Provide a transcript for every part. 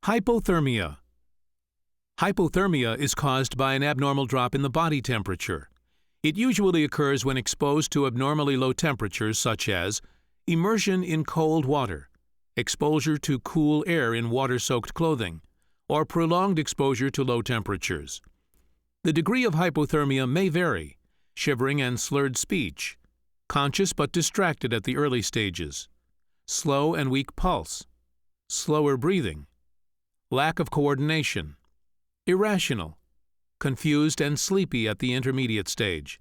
Hypothermia. Hypothermia is caused by an abnormal drop in the body temperature. It usually occurs when exposed to abnormally low temperatures such as immersion in cold water, exposure to cool air in water-soaked clothing, or prolonged exposure to low temperatures. The degree of hypothermia may vary: shivering and slurred speech, conscious but distracted at the early stages, slow and weak pulse, slower breathing, lack of coordination, irrational, confused and sleepy at the intermediate stage.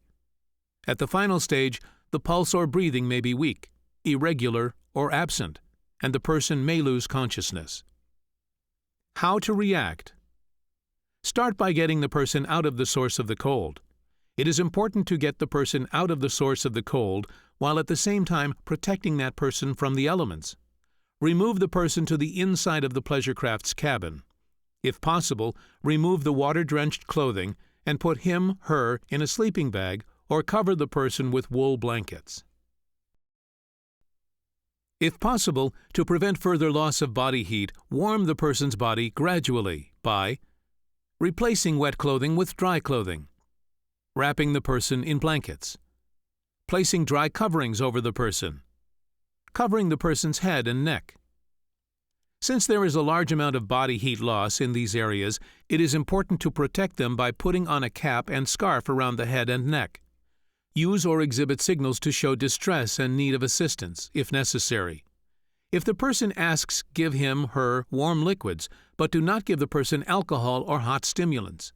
At the final stage, the pulse or breathing may be weak, irregular, or absent, and the person may lose consciousness. How to react? Start by getting the person out of the source of the cold. It is important to get the person out of the source of the cold while at the same time protecting that person from the elements. Remove the person to the inside of the pleasure craft's cabin. If possible, remove the water-drenched clothing and put him/her in a sleeping bag or cover the person with wool blankets. If possible, to prevent further loss of body heat, warm the person's body gradually by replacing wet clothing with dry clothing, wrapping the person in blankets, placing dry coverings over the person, covering the person's head and neck. Since there is a large amount of body heat loss in these areas, it is important to protect them by putting on a cap and scarf around the head and neck. Use or exhibit signals to show distress and need of assistance, if necessary. If the person asks, give him/her warm liquids, but do not give the person alcohol or hot stimulants.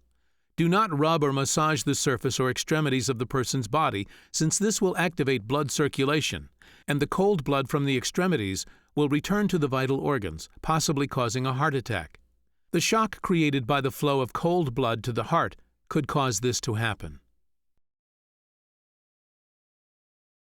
Do not rub or massage the surface or extremities of the person's body, since this will activate blood circulation, and the cold blood from the extremities will return to the vital organs, possibly causing a heart attack. The shock created by the flow of cold blood to the heart could cause this to happen.